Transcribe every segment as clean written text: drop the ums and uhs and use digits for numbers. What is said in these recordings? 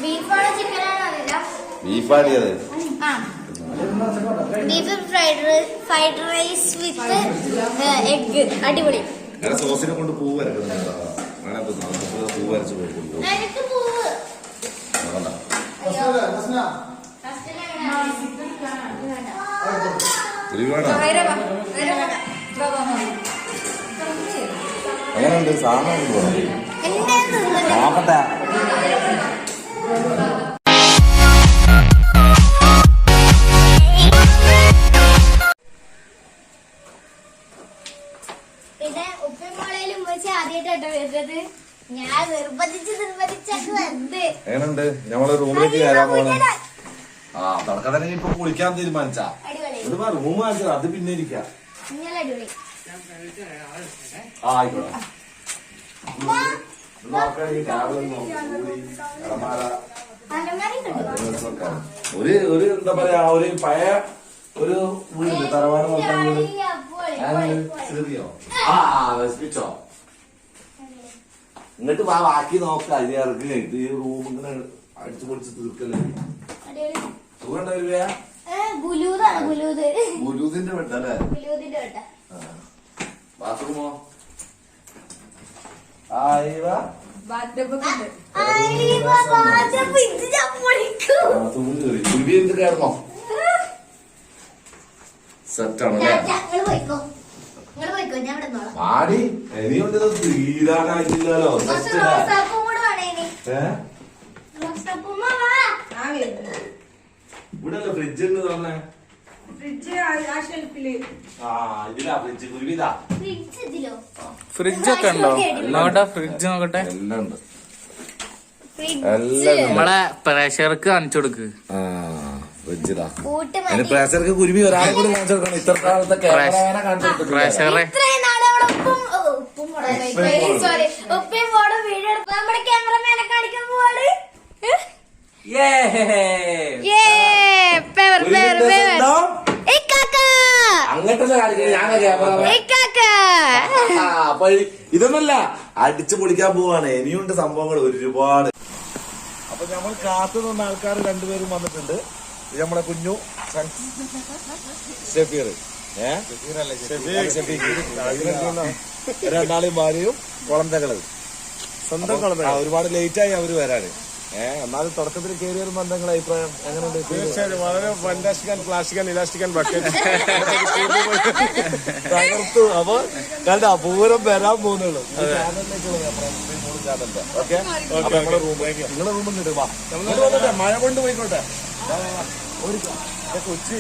ബീഫാണോ ചിക്കനാണോ അറിയില്ല. ബീഫാടിയത്. Beef fried rice with egg. അടിപൊളി. സോസിനെ കൊണ്ട് പൂ വരക്കുന്നുണ്ടോ? പൂ വരച്ച് കൊടുക്കും. എനിക്ക് പൂവ് അങ്ങനെയുണ്ട് സാധനം നോക്കട്ടെ. പിന്നെ ഉപ്പുമുളയിലും വെച്ച് ആദ്യമായിട്ടോ വരുന്നത്. ഞാൻ നിർബന്ധിച്ചൊക്കെ വന്ന്. എങ്ങനെയുണ്ട്? ഞമ്മള് റൂമിലേക്ക് കയറാൻ പോണേ. ആ തുടക്കം തന്നെ ഇപ്പൊ കുളിക്കാൻ തീരുമാനിച്ചാ റൂം കാണിച്ചത്. അത് പിന്നെ ഇരിക്കാം. ആയിക്കോട്ടെ. ഒരു എന്താ പറയാ, ഒരു പഴയ ഒരു വീട് തറവാട് മൊത്തം വീട്. ചെറിയോ? ആ നശിപ്പിച്ചോ? എന്നിട്ട് ബാക്കി നോക്കാം. ഇത് ഇറക്കി കഴിഞ്ഞിട്ട് ഈ റൂം ഇങ്ങനെ അടിച്ചു പൊളിച്ച് തീർക്കല്ലേ. സുഖം ഉണ്ടാവില്ല. ബുലൂദിന്റെ വെട്ടല്ലേ? ബാത്റൂമോ? കയറണോ? സെറ്റാണല്ലേ? മാടി ഇനിയുണ്ട്. തീരാനായിട്ടില്ലല്ലോ. ഇവിടെ ഫ്രിഡ്ജ് ഉണ്ട് തന്നെ. ഫ്രിഡ്ജ് ഒക്കെ ഉണ്ടോ? നോക്കട്ടെ ഫ്രിഡ്ജ് നോക്കട്ടെ. എല്ലാം ഉണ്ട്. നമ്മളെ പ്രഷർക്ക് കാണിച്ചു കൊടുക്ക്. ഫ്രിഡ്ജിതാ. പ്രഷർക്ക് കുരുമി ഒരാളെ കൂടി കാണിച്ചു കൊടുക്കണം. ഇത്ര കാലത്തെ പ്രഷറെ അപ്പൊ ഇതൊന്നല്ല, അടിച്ചു പൊളിക്കാൻ പോവാണ്. ഇനിയുണ്ട് സംഭവങ്ങൾ ഒരുപാട്. അപ്പൊ നമ്മൾ കാത്തു നിന്ന ആൾക്കാർ രണ്ടുപേരും വന്നിട്ടുണ്ട്. നമ്മളെ കുഞ്ഞു ഷെഫീർ, രണ്ടാളെയും ഭാര്യയും കുളന്തകള്. സ്വന്തം കുളന്ത. ഒരുപാട് ലേറ്റായി അവര് വരാന്. എന്നാലും തുടക്കത്തിൽ കയറിയൊരു ബന്ധങ്ങളുടെ അഭിപ്രായം എങ്ങനെയുണ്ട്? തീർച്ചയായും വളരെ fantastic and plastic and elastic and bucket തകർത്തു. അപ്പൊ കണ്ട പൂരം വരാൻ പോകുന്നുള്ളൂ. ചാനലിന്റെ ഓക്കെ. അപ്പൊ നമ്മുടെ റൂമിലേക്ക് നിങ്ങളുടെ റൂമിൽ നിന്ന് ഇടുവാ. വന്നിട്ടെ മഴ കൊണ്ട് പോയിക്കോട്ടെ. കൊച്ചി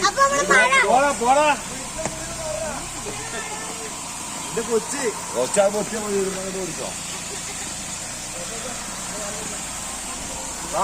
പോടാ. ഇത് കൊച്ചി കൊച്ചാകുമ്പോ ഓടിച്ചോ. ആ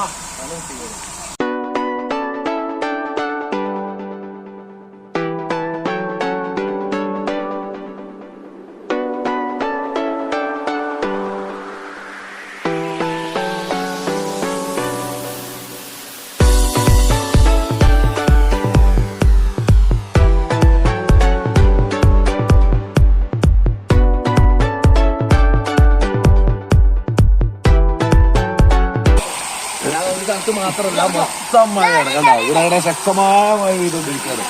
മാത്രമല്ല മൊത്തം മഴയാണ്. കണ്ടോ ഇവിടെ ശക്തമായ മഴ പെയ്തുകൊണ്ടിരിക്കുകയാണ്.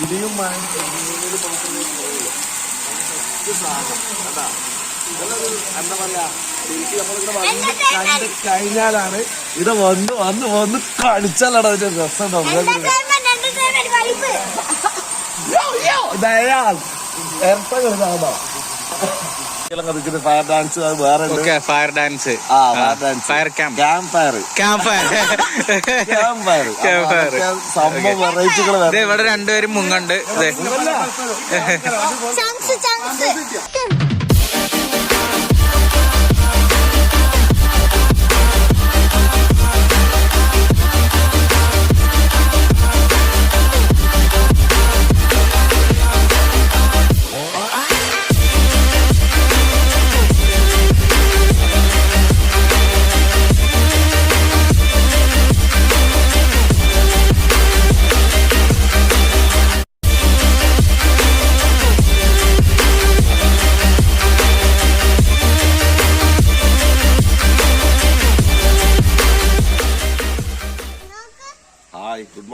ഇടിയും മഴയും എന്താ പറയാ, ശരിക്കും നമ്മളിവിടെ കണ്ട് കഴിഞ്ഞാലാണ് ഇത് വന്ന് കളിച്ചാലാണ് അതിന്റെ രസം. ഇരട്ടകള് കാണോ ഫയർ ഡാൻസ്. അത് വേറെ ഫയർ ഡാൻസ്. ഫയർ സംഭവം വെറൈറ്റികള്. ഇവിടെ രണ്ടുപേരും മുങ്ങണ്ട്.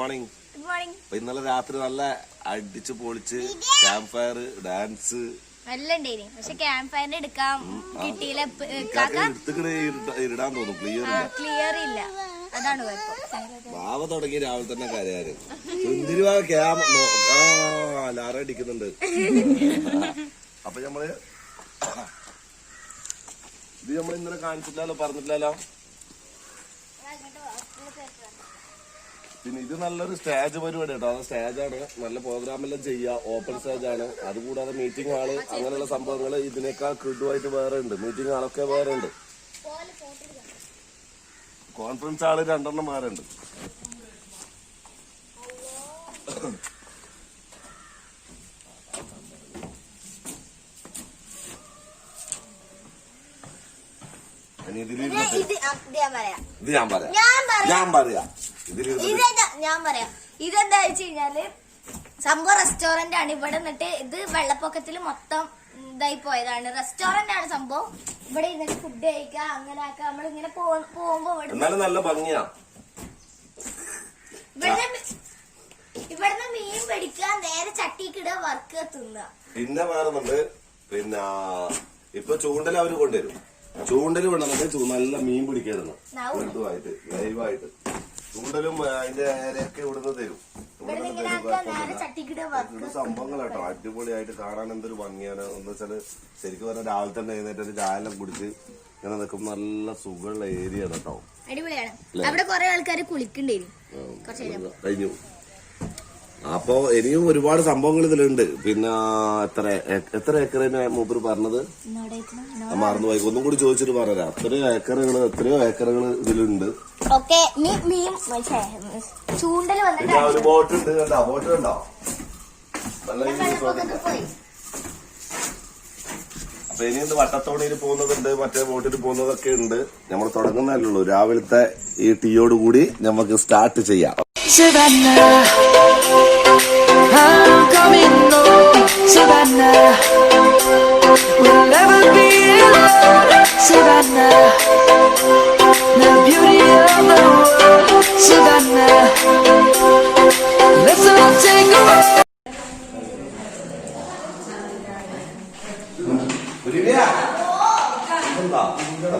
മോർണിംഗ്. Good morning. അപ്പൊ ഇന്നലെ രാത്രി നല്ല അടിച്ചു പൊളിച്ച് ക്യാമ്പ് ഫയർ ഡാൻസ് നല്ല ഉണ്ടായിരുന്നു. പക്ഷെ ക്യാമ്പ് ഫയറിന് എടുക്കാൻ കിട്ടിയില്ല. ഇടാൻ തോന്നും. ക്ലിയർ ഇല്ല, അതാണ് കുഴപ്പം. വാവ തുടങ്ങി രാവിലെ തന്നെ കരയാറ്. സുന്ദരി ലാറ അടിക്കുന്നുണ്ട്. അപ്പൊ നമ്മള് ഇത് നമ്മൾ ഇന്നലെ കാണിച്ചിട്ടില്ലല്ലോ, പറഞ്ഞിട്ടില്ലല്ലോ. പിന്നെ ഇത് നല്ലൊരു സ്റ്റേജ് പരിപാടി കേട്ടോ. അത് സ്റ്റേജാണ്, നല്ല പ്രോഗ്രാം എല്ലാം ചെയ്യാം. ഓപ്പൺ സ്റ്റേജ് ആണ്. അതുകൂടാതെ മീറ്റിംഗ് ഹാള് അങ്ങനെയുള്ള സംഭവങ്ങൾ ഇതിനേക്കാൾ ക്രിഡുമായിട്ട് വേറെ ഉണ്ട്. മീറ്റിംഗ് ഹാളൊക്കെ വേറെ ഉണ്ട്. കോൺഫറൻസ് ഹാള് 2 വേറെ ഉണ്ട്. ഞാൻ പറയാം ഇതെന്താ വെച്ച് കഴിഞ്ഞാല് സംഭവം റെസ്റ്റോറന്റ് ആണ്. ഇവിടെ നിന്നിട്ട് ഇത് വെള്ളപ്പൊക്കത്തിൽ മൊത്തം ഇതായി പോയതാണ്. റെസ്റ്റോറന്റ് ആണ് സംഭവം. ഇവിടെ ഇരുന്നിട്ട് ഫുഡ് കഴിക്കുക, അങ്ങനെ ആക്കുക. നമ്മളിങ്ങനെ പോകുമ്പോ നല്ല ഭംഗിയാ. ഇവിടുന്ന് മീൻ പിടിക്കാൻ നേരെ ചട്ടിക്കിടുക, വർക്ക് തിന്നുക. പിന്നെ വേറൊന്നുണ്ട്. പിന്നെ ഇപ്പൊ ചൂണ്ടൽ അവര് കൊണ്ടുവരും. ചൂണ്ടല് കൊണ്ടുവന്നിട്ട് നല്ല മീൻ പിടിക്കായിരുന്നു. ലൈവായിട്ട് ചൂണ്ടലും അതിന്റെ നേരെയൊക്കെ ഇവിടുന്ന് തരും. സംഭവങ്ങളാട്ടോ അടിപൊളിയായിട്ട് കാണാൻ എന്തൊരു ഭംഗിയാണ്. എന്ന് വെച്ചാല് ശരിക്കും പറഞ്ഞാൽ രാവിലെ തന്നെ എഴുന്നേറ്റ് ചായയെല്ലാം കുടിച്ച് ഇങ്ങനെ നിൽക്കുമ്പോ നല്ല സുഖമുള്ള ഏരിയ ആണ് കേട്ടോ. അടിപൊളിയാണ്. അവിടെ കുറെ ആൾക്കാർ കുളിക്കണ്ടായിരുന്നു. കഴിഞ്ഞു. അപ്പൊ ഇനിയും ഒരുപാട് സംഭവങ്ങൾ ഇതിലുണ്ട്. പിന്നെ എത്ര ഏക്കറിന് മൂപ്പര് പറഞ്ഞത് മറന്നുപോയി. ഒന്നും കൂടി ചോദിച്ചിട്ട് പറഞ്ഞുതരാം. എത്രയോ ഏക്കറുകൾ ഇതിലുണ്ട്. പിന്നെ ഒരു ബോട്ട് ഉണ്ട് കേട്ടോ. ബോട്ട് കണ്ടോ? അപ്പൊ ഇനി വട്ടത്തോണിയിൽ പോകുന്നതുണ്ട്, മറ്റേ ബോട്ടിൽ പോകുന്നതൊക്കെ ഉണ്ട്. നമ്മൾ തുടങ്ങുന്നതല്ലേ ഉള്ളൂ. രാവിലത്തെ ഈ ടീയോട് കൂടി നമുക്ക് സ്റ്റാർട്ട് ചെയ്യാം. Savannah, I'm coming home. Savannah, we'll never be alone. Savannah, the beauty of the world. Savannah, let's all take a walk.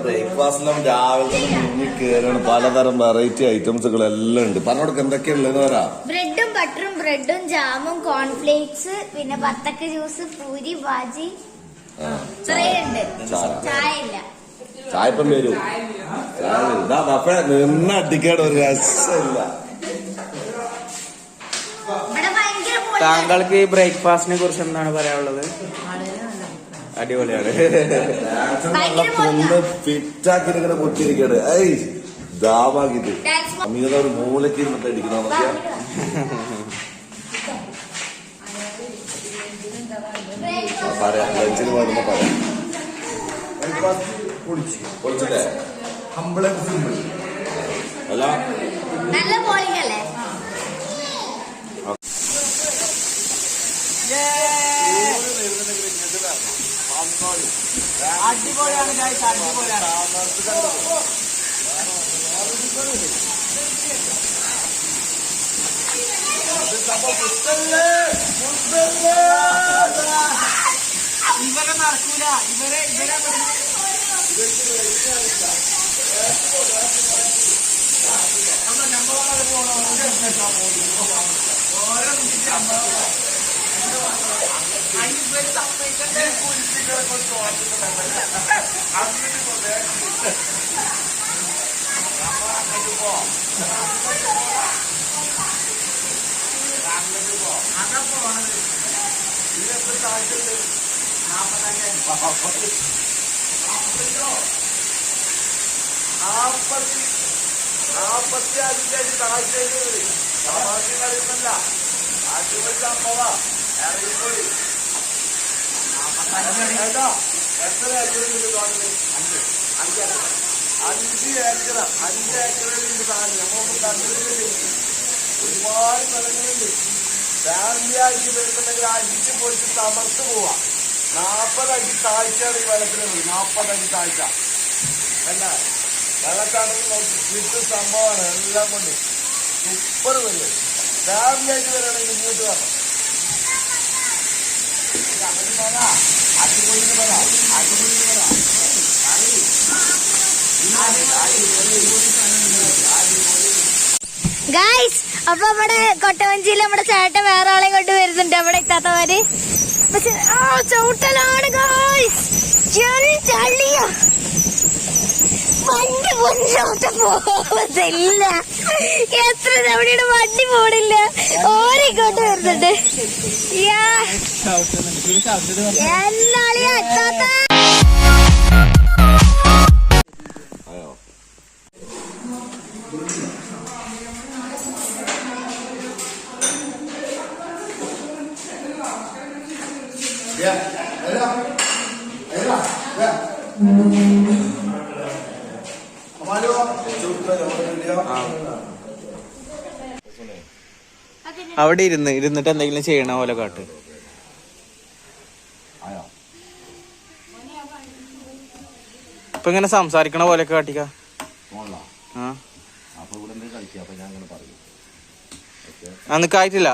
ബ്രേക്ക്ഫാസ്റ്റിലും രാവിലെ തന്നെ മുന്നിൽ കയറാണ്. പലതരം വെറൈറ്റി ഐറ്റംസുകൾ എല്ലാം ഉണ്ട്. പറഞ്ഞോടൊക്കെ എന്തൊക്കെയുള്ളത് പറയാ. ബ്രെഡും ബട്ടറും, ബ്രെഡും ജാമും, കോൺഫ്ലേക്സ്, പിന്നെ ബത്തക്ക ജ്യൂസ്, പൂരി, ബാജി, ഇത്രയുണ്ട്. ചായ ഇല്ല. ചായ ഇപ്പം വരൂ. ചായ നിന്ന് അടിക്കാട് ഒരു രസമില്ല. താങ്കൾക്ക് ഈ ബ്രേക്ക്ഫാസ്റ്റിനെ കുറിച്ച് എന്താണ് പറയാനുള്ളത്? അടിപൊളിയാണ്. ഫിറ്റാക്കി ഇങ്ങനെ പൊട്ടിയിരിക്കാണ്. ദാവാക്കിട്ട് അമീത ഒരു മൂലക്ക് ഇരുന്നിട്ട് അടിക്കുന്ന പറയാം. ലഞ്ചിന് പോയിരുന്ന പറയാം. പൊളിച്ചല്ലേ? അല്ല നല്ല ബോളിംഗ് അല്ലേ? അടിപൊളിയാണ് ഗൈസ്, അടിപൊളിയാണ്. ഇവരെ നടക്കൂല. ഇവരെ ഒരുപാട് സ്ഥലങ്ങളുണ്ട്. ഫാമിലി ആയിട്ട് വരുന്നുണ്ടെങ്കിൽ അടിച്ച് പൊളിച്ച് തമർത്ത് പോവാ. 40 അടി താഴ്ചയാണ് ഈ വെള്ളത്തിനുള്ളത്. 40 അടി താഴ്ച. എന്നാ വെള്ളച്ചാട്ടത്തിൽ നോക്കി കിട്ടും സംഭവമാണ്. എല്ലാം കൊണ്ട് സൂപ്പർ പരിപാടി. ഫാമിലി ആയിട്ട് വരാണെങ്കിൽ ഇങ്ങോട്ട് വരണം. ഗായ്സ്, അപ്പൊ നമ്മുടെ കൊട്ടവഞ്ചിയിൽ നമ്മുടെ ചേട്ടൻ വേറെ ആളെ കൊണ്ട് വരുന്നുണ്ട് അവിടെ എത്താത്തവര്. പക്ഷെ ചവിട്ടലാണ് ഗായ്സ്, ചെറിയ ചളിയാ, വണ്ടി മുന്നോട്ട് പോകത്തില്ല. എത്ര തവണയുടെ വണ്ടി പോണില്ല, ഓരിങ്ങോട്ട് വരുന്നുണ്ട്. എന്നാളിയാ എത്താത്ത. അവിടെ ഇരുന്നിട്ട് എന്തെങ്കിലും ചെയ്യണ പോലെ കാട്ട്. ഇപ്പൊ ഇങ്ങനെ സംസാരിക്കണ പോലെ കാട്ടിക്ക. അന്നിക്കായിട്ടില്ല.